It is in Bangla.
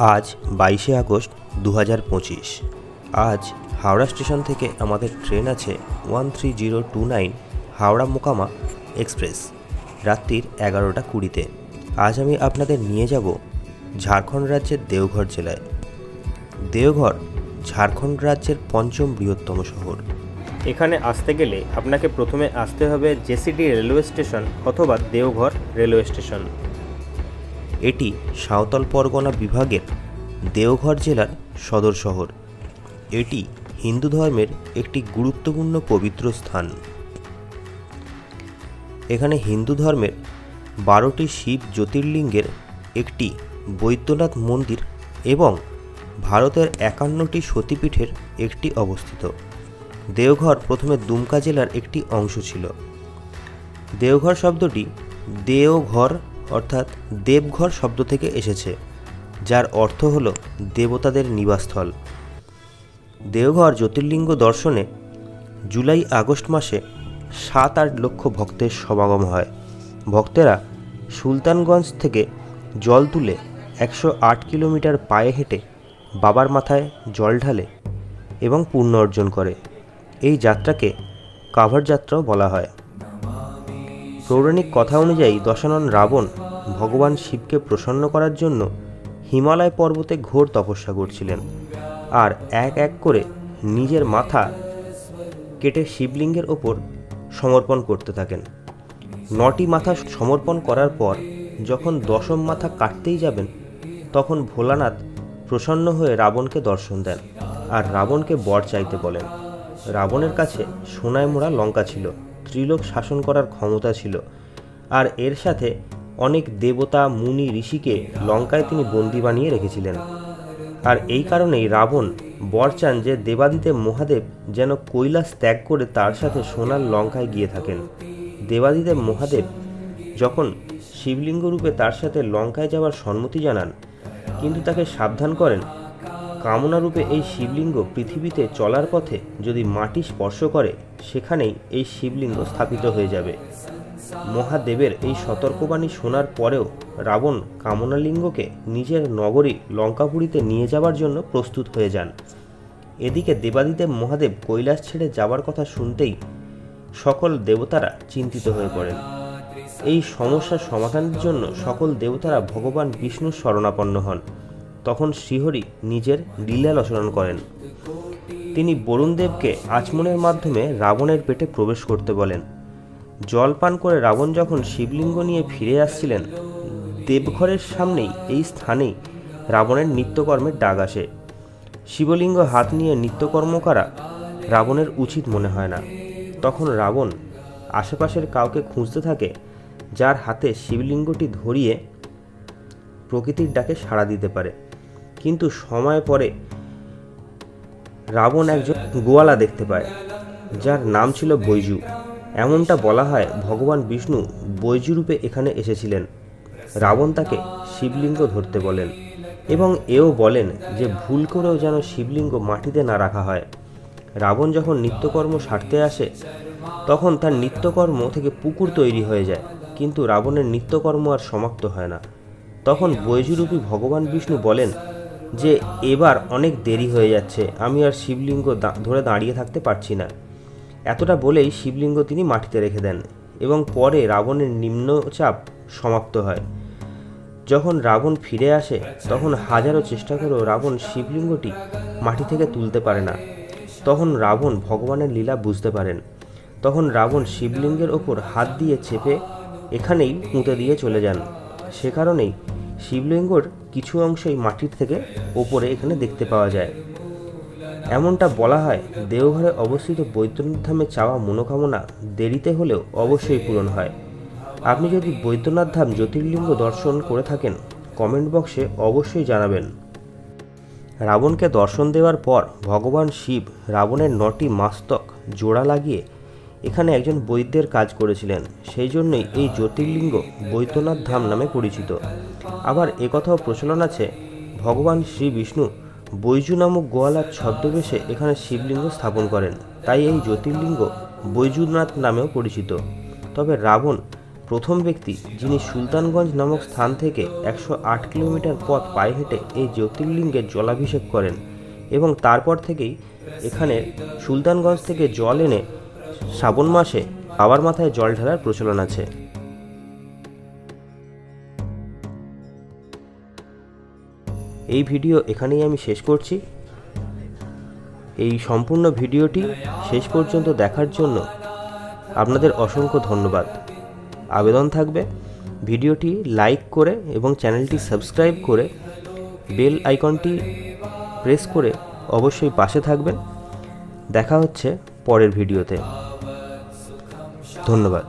আজ 22শে আগস্ট 2025। আজ হাওড়া স্টেশন থেকে আমাদের ট্রেন আছে 13029 হাওড়া মোকামা এক্সপ্রেস, রাত্রির 11টা 20-তে। আজ আমি আপনাদের নিয়ে যাব ঝাড়খণ্ড রাজ্যের দেওঘর জেলায়। দেওঘর ঝাড়খণ্ড রাজ্যের ৫ম বৃহত্তম শহর। এখানে আসতে গেলে আপনাকে প্রথমে আসতে হবে জেসিডি রেলওয়ে স্টেশন অথবা দেওঘর রেলওয়ে স্টেশন। এটি সাঁওতাল পরগনা বিভাগের দেওঘর জেলার সদর শহর। এটি হিন্দু ধর্মের একটি গুরুত্বপূর্ণ পবিত্র স্থান। এখানে হিন্দু ধর্মের 12টি শিব জ্যোতির্লিঙ্গের একটি বৈদ্যনাথ মন্দির এবং ভারতের 51টি সতীপীঠের একটি অবস্থিত। দেওঘর প্রথমে দুমকা জেলার একটি অংশ ছিল। দেওঘর শব্দটি দেওঘর অর্থাৎ দেবঘর শব্দ থেকে এসেছে, যার অর্থ হল দেবতাদের নিবাসস্থল। দেওঘর জ্যোতির্লিঙ্গ দর্শনে জুলাই আগস্ট মাসে 7-8 লক্ষ ভক্তের সমাগম হয়। ভক্তেরা সুলতানগঞ্জ থেকে জল তুলে 108 কিলোমিটার পায়ে হেঁটে বাবার মাথায় জল ঢালে এবং পুণ্য অর্জন করে। এই যাত্রাকে কাভার যাত্রাও বলা হয়। পৌরাণিক কথা অনুযায়ী দশানন রাবণ ভগবান শিবকে প্রসন্ন করার জন্য হিমালয় পর্বতে ঘোর তপস্যা করছিলেন, আর এক এক করে নিজের মাথা কেটে শিবলিঙ্গের ওপর সমর্পণ করতে থাকেন। 9টি মাথা সমর্পণ করার পর যখন 10ম মাথা কাটতেই যাবেন, তখন ভোলানাথ প্রসন্ন হয়ে রাবণকে দর্শন দেন আর রাবণকে বর চাইতে বলেন। রাবণের কাছে সোনায় মোড়া লঙ্কা ছিল, ত্রিলোক শাসন করার ক্ষমতা ছিল, আর এর সাথে অনেক দেবতা মুনি ঋষিকে লঙ্কায় তিনি বন্দি বানিয়ে রেখেছিলেন। আর এই কারণেই রাবণ বর চান যে দেবাদিদেব মহাদেব যেন কৈলাস ত্যাগ করে তার সাথে সোনার লঙ্কায় গিয়ে থাকেন। দেবাদিদেব মহাদেব যখন শিবলিঙ্গ রূপে তার সাথে লঙ্কায় যাওয়ার সম্মতি জানান, কিন্তু তাকে সাবধান করেন কামনা রূপে এই শিবলিঙ্গ পৃথিবীতে চলার পথে যদি মাটি স্পর্শ করে, সেখানেই এই শিবলিঙ্গ স্থাপিত হয়ে যাবে। মহাদেবের এই সতর্কবাণী শোনার পরেও রাবণ কামনালিঙ্গকে নিজের নগরী লঙ্কাপুরীতে নিয়ে যাওয়ার জন্য প্রস্তুত হয়ে যান। এদিকে দেবাদিদেব মহাদেব কৈলাস ছেড়ে যাওয়ার কথা শুনতেই সকল দেবতারা চিন্তিত হয়ে পড়েন। এই সমস্যার সমাধানের জন্য সকল দেবতারা ভগবান বিষ্ণুর শরণাপন্ন হন। তখন শ্রীহরি নিজের লীলা রচনা করেন। তিনি বরুণদেবকে আচমনের মাধ্যমে রাবণের পেটে প্রবেশ করতে বলেন। জল পান করে রাবণ যখন শিবলিঙ্গ নিয়ে ফিরে আসছিলেন, দেবঘরের সামনেই এই স্থানেই রাবণের নিত্যকর্মের ডাক আসে। শিবলিঙ্গ হাত নিয়ে নিত্যকর্ম করা রাবণের উচিত মনে হয় না। তখন রাবণ আশেপাশের কাউকে খুঁজতে থাকে যার হাতে শিবলিঙ্গটি ধরিয়ে প্রকৃতির ডাকে সাড়া দিতে পারে। কিন্তু সময় পরে রাবণ একজন গোয়ালা দেখতে পায়, যার নাম ছিল বৈজু। এমনটা বলা হয় ভগবান বিষ্ণু বৈজু রূপে এখানে এসেছিলেন। রাবণ তাকে শিবলিঙ্গ ধরতে বলেন এবং এও বলেন যে ভুল করেও যেন শিবলিঙ্গ মাটিতে না রাখা হয়। রাবণ যখন নিত্যকর্ম সারতে আসে, তখন তার নিত্যকর্ম থেকে পুকুর তৈরি হয়ে যায়, কিন্তু রাবণের নিত্যকর্ম আর সমাপ্ত হয় না। তখন বৈজুরূপী ভগবান বিষ্ণু বলেন যে এবার অনেক দেরি হয়ে যাচ্ছে, আমি আর শিবলিঙ্গ ধরে দাঁড়িয়ে থাকতে পারছি না। এতটা বলেই শিবলিঙ্গ তিনি মাটিতে রেখে দেন এবং পরে রাবণের নিম্নচাপ সমাপ্ত হয়। যখন রাবণ ফিরে আসে, তখন হাজারো চেষ্টা করেও রাবণ শিবলিঙ্গটি মাটি থেকে তুলতে পারে না। তখন রাবণ ভগবানের লীলা বুঝতে পারেন। তখন রাবণ শিবলিঙ্গের ওপর হাত দিয়ে চেপে এখানেই পুঁতে দিয়ে চলে যান। সে কারণেই শিবলিঙ্গর কিছু অংশই মাটির থেকে ওপরে এখানে দেখতে পাওয়া যায়। এমনটা বলা হয় দেওঘরে অবস্থিত বৈদ্যনাথ ধামে চাওয়া মনোকামনা দেরিতে হলেও অবশ্যই পূরণ হয়। আপনি যদি বৈদ্যনাথ ধাম জ্যোতির্লিঙ্গ দর্শন করে থাকেন, কমেন্ট বক্সে অবশ্যই জানাবেন। রাবণকে দর্শন দেওয়ার পর ভগবান শিব রাবণের 9টি মাস্তক জোড়া লাগিয়ে এখানে একজন বৈদ্যের কাজ করেছিলেন। সেই জন্যই এই জ্যোতির্লিঙ্গ বৈদ্যনাথ ধাম নামে পরিচিত। আবার একথাও প্রচলন আছে ভগবান শ্রী বিষ্ণু বৈজু নামক গোয়ালার ছদ্মবেশে এখানে শিবলিঙ্গ স্থাপন করেন, তাই এই জ্যোতির্লিঙ্গ বৈজুনাথ নামেও পরিচিত। তবে রাবণ প্রথম ব্যক্তি যিনি সুলতানগঞ্জ নামক স্থান থেকে 108 কিলোমিটার পথ পায়ে হেঁটে এই জ্যোতির্লিঙ্গের জলাভিষেক করেন এবং তারপর থেকেই এখানে সুলতানগঞ্জ থেকে জল এনে শ্রাবণ মাসে বাবার মাথায় জল ঢালার প্রচলন আছে। এই ভিডিও এখানেই আমি শেষ করছি। এই সম্পূর্ণ ভিডিওটি শেষ পর্যন্ত দেখার জন্য আপনাদের অসংখ্য ধন্যবাদ। আবেদন থাকবে ভিডিওটি লাইক করে এবং চ্যানেলটি সাবস্ক্রাইব করে বেল আইকনটি প্রেস করে অবশ্যই পাশে থাকবেন। দেখা হচ্ছে পরের ভিডিওতে। ধন্যবাদ।